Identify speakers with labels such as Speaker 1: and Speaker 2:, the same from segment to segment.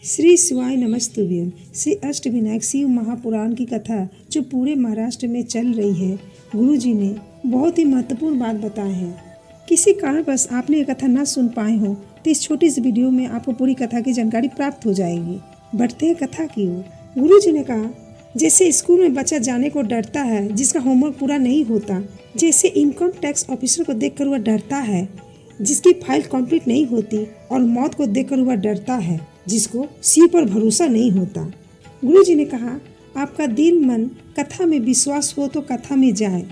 Speaker 1: श्री शिवाय नमस्तुभ्यम। श्री अष्टविनायक शिव महापुराण की कथा जो पूरे महाराष्ट्र में चल रही है, गुरु जी ने बहुत ही महत्वपूर्ण बात बताए हैं। किसी कारणवश आपने ये कथा ना सुन पाए हो तो इस छोटी सी वीडियो में आपको पूरी कथा की जानकारी प्राप्त हो जाएगी। बढ़ते हैं कथा की ओर। गुरु जी ने कहा, जैसे स्कूल में बच्चा जाने को डरता है जिसका होमवर्क पूरा नहीं होता, जैसे इनकम टैक्स ऑफिसर को देखकर वह डरता है जिसकी फाइल कंप्लीट नहीं होती, और मौत को देखकर वह डरता है जिसको शिव पर भरोसा नहीं होता। गुरु जी ने कहा, आपका दिल मन कथा में विश्वास हो तो कथा में जाए।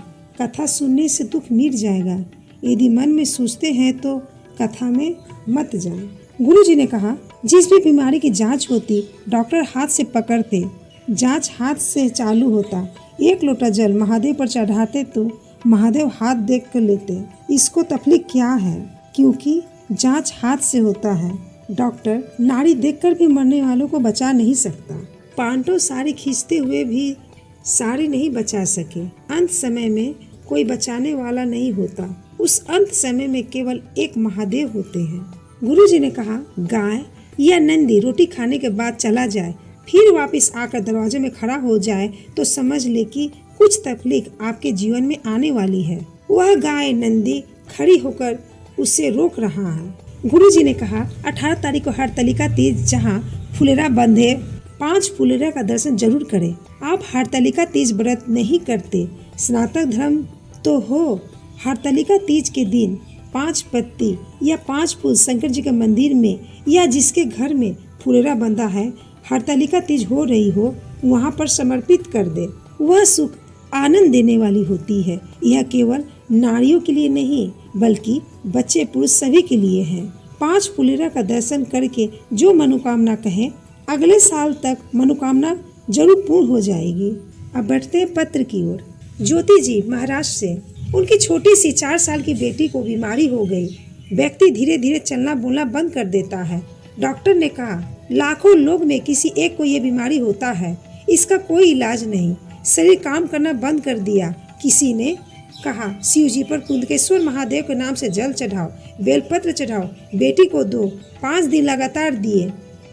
Speaker 1: कथा सुनने से दुख मिट जाएगा। यदि मन में सोचते हैं तो कथा में मत जाए। गुरु जी ने कहा, जिस भी बीमारी की जांच होती डॉक्टर हाथ से पकड़ते, जांच हाथ से चालू होता। एक लोटा जल महादेव पर चढ़ाते तो महादेव हाथ देख कर लेते। इसको तकलीफ क्या है, क्योंकि जांच हाथ से होता है। डॉक्टर नाड़ी देखकर भी मरने वालों को बचा नहीं सकता। पांडव साड़ी खींचते हुए भी साड़ी नहीं बचा सके। अंत समय में कोई बचाने वाला नहीं होता। उस अंत समय में केवल एक महादेव होते हैं। गुरु जी ने कहा, गाय या नंदी रोटी खाने के बाद चला जाए, फिर वापस आकर दरवाजे में खड़ा हो जाए तो समझ ले कि कुछ तकलीफ आपके जीवन में आने वाली है। वह गाय नंदी खड़ी होकर उसे रोक रहा है। गुरु जी ने कहा, 18 तारीख को हरतालिका तीज जहाँ फुलेरा बंधे 5 फुलेरा का दर्शन जरूर करें। आप हरतालिका तीज व्रत नहीं करते, सनातन धर्म तो हो। हरतालिका तीज के दिन 5 पत्ती या 5 फूल शंकर जी के मंदिर में या जिसके घर में फुलेरा बंधा है, हरतालिका तीज हो रही हो, वहाँ पर समर्पित कर दे। वह सुख आनंद देने वाली होती है। यह केवल नारियों के लिए नहीं बल्कि बच्चे पुरुष सभी के लिए है। 5 फुलेरा का दर्शन करके जो मनोकामना कहे, अगले साल तक मनोकामना जरूर पूर्ण हो जाएगी। अब बढ़ते हैं पत्र की ओर। ज्योति जी महाराष्ट्र से, उनकी छोटी सी 4 साल की बेटी को बीमारी हो गई। व्यक्ति धीरे धीरे चलना बोलना बंद कर देता है। डॉक्टर ने कहा, लाखों लोग में किसी एक को ये बीमारी होता है, इसका कोई इलाज नहीं। शरीर काम करना बंद कर दिया। किसी ने कहा, शिव जी पर कुंदकेश्वर महादेव के नाम से जल चढ़ाओ, बेलपत्र चढ़ाओ, बेटी को दो। 5 दिन लगातार दिए।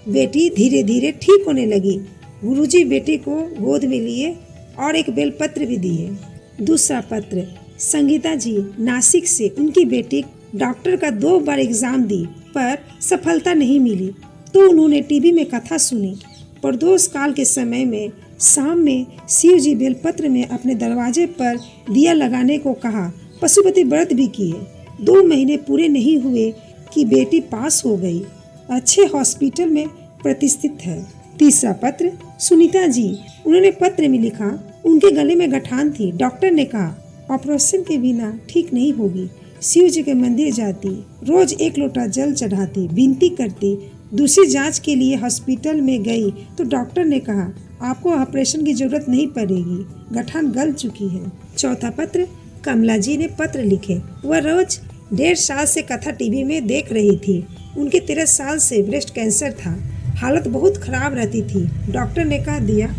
Speaker 1: बेटी धीरे धीरे ठीक होने लगी। गुरुजी बेटी को गोद में लिए और एक बेलपत्र भी दिए। दूसरा पत्र, संगीता जी नासिक से, उनकी बेटी डॉक्टर का 2 बार एग्जाम दी पर सफलता नहीं मिली तो उन्होंने टीवी में कथा सुनी। प्रदोष काल के समय में शाम में शिव जी बेलपत्र में अपने दरवाजे पर दिया लगाने को कहा। पशुपति व्रत भी किए। 2 महीने पूरे नहीं हुए कि बेटी पास हो गई, अच्छे हॉस्पिटल में प्रतिष्ठित है। तीसरा पत्र, सुनीता जी, उन्होंने पत्र में लिखा, उनके गले में गठान थी। डॉक्टर ने कहा ऑपरेशन के बिना ठीक नहीं होगी। शिव जी के मंदिर जाती, रोज 1 लोटा जल चढ़ाती, विनती करती। दूसरी जांच के लिए हॉस्पिटल में गई तो डॉक्टर ने कहा आपको ऑपरेशन की जरूरत नहीं पड़ेगी, गठान गल चुकी है। चौथा पत्र, कमला जी ने पत्र लिखे। वह रोज 1.5 साल से कथा टीवी में देख रही थी। उनके 13 साल से ब्रेस्ट कैंसर था। हालत बहुत खराब रहती थी। डॉक्टर ने कह दिया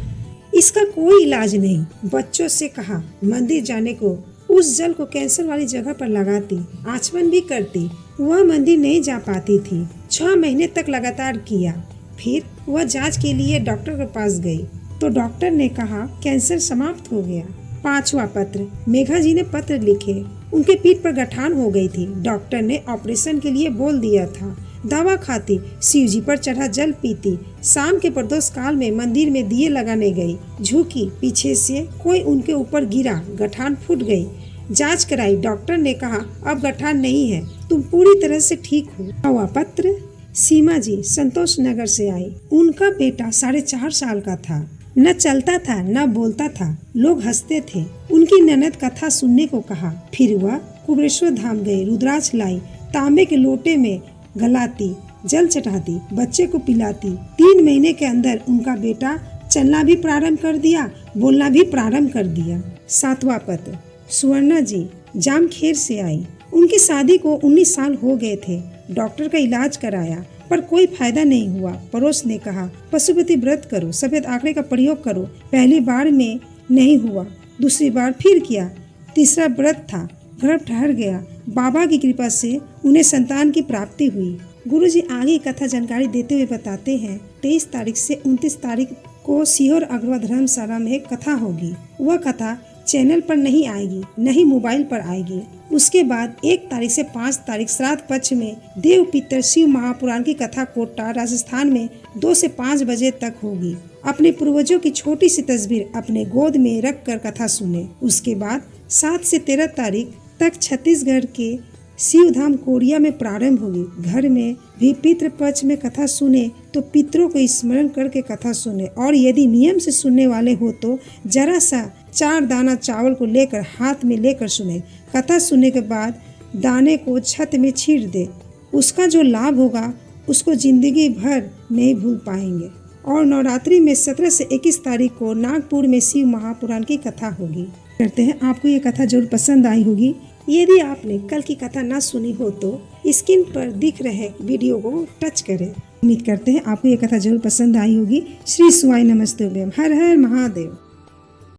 Speaker 1: इसका कोई इलाज नहीं। बच्चों से कहा मंदिर जाने को, उस जल को कैंसर वाली जगह पर लगाती, आचमन भी करती। वह मंदिर नहीं जा पाती थी। 6 महीने तक लगातार किया। फिर वह जांच के लिए डॉक्टर के पास गई तो डॉक्टर ने कहा कैंसर समाप्त हो गया। 5वां पत्र, मेघा जी ने पत्र लिखे। उनके पीठ पर गठान हो गई थी। डॉक्टर ने ऑपरेशन के लिए बोल दिया था। दवा खाती, शिव जी पर चढ़ा जल पीती। शाम के प्रदोष काल में मंदिर में दिए लगाने गई। झुकी, पीछे से कोई उनके ऊपर गिरा, गठान फूट गई। जांच कराई, डॉक्टर ने कहा अब गठान नहीं है, तुम पूरी तरह से ठीक हो। 9वां पत्र, सीमा जी संतोष नगर से आई। उनका बेटा 4.5 साल का था। न चलता था न बोलता था। लोग हंसते थे। उनकी ननद कथा सुनने को कहा। फिर वह कुबेरेश्वर धाम गए। रुद्राक्ष लाई, तांबे के लोटे में गलाती, जल चढ़ाती, बच्चे को पिलाती। 3 महीने के अंदर उनका बेटा चलना भी प्रारंभ कर दिया, बोलना भी प्रारंभ कर दिया। 7वां पत्र, सुवर्णा जी जामखेर से आई। उनकी शादी को 19 साल हो गए थे। डॉक्टर का इलाज कराया पर कोई फायदा नहीं हुआ। पड़ोस ने कहा पशुपति व्रत करो, सफेद आंकड़े का प्रयोग करो। पहली बार में नहीं हुआ, दूसरी बार फिर किया। तीसरा व्रत था, गर्भ ठहर गया। बाबा की कृपा से उन्हें संतान की प्राप्ति हुई। गुरुजी आगे कथा जानकारी देते हुए बताते हैं 23 तारीख से 29 तारीख को सीहोर अग्रवाल धर्मशाला में एक कथा होगी। वह कथा चैनल पर नहीं आएगी, न ही मोबाइल पर आएगी। उसके बाद 1 तारीख से 5 तारीख श्राद्ध पक्ष में देव पितर शिव महापुराण की कथा कोटा राजस्थान में 2 से 5 बजे तक होगी। अपने पूर्वजों की छोटी सी तस्वीर अपने गोद में रख कर कथा सुने। उसके बाद 7 से 13 तारीख तक छत्तीसगढ़ के शिवधाम कोरिया में प्रारंभ होगी। घर में भी पितृ पक्ष में कथा सुने तो पितरों को स्मरण करके कथा सुने, और यदि नियम से सुनने वाले हो तो जरा सा 4 दाना चावल को लेकर हाथ में लेकर सुने। कथा सुनने के बाद दाने को छत में छींट दे। उसका जो लाभ होगा उसको जिंदगी भर नहीं भूल पाएंगे। और नवरात्रि में 17 से 21 तारीख को नागपुर में शिव महापुराण की कथा होगी। करते हैं आपको ये कथा जरूर पसंद आई होगी। यदि आपने कल की कथा ना सुनी हो तो स्क्रीन पर दिख रहे वीडियो को टच करें। उम्मीद करते हैं आपको ये कथा जरूर पसंद आई होगी। श्री शिवाय नमस्तुभ्यम। हर हर महादेव।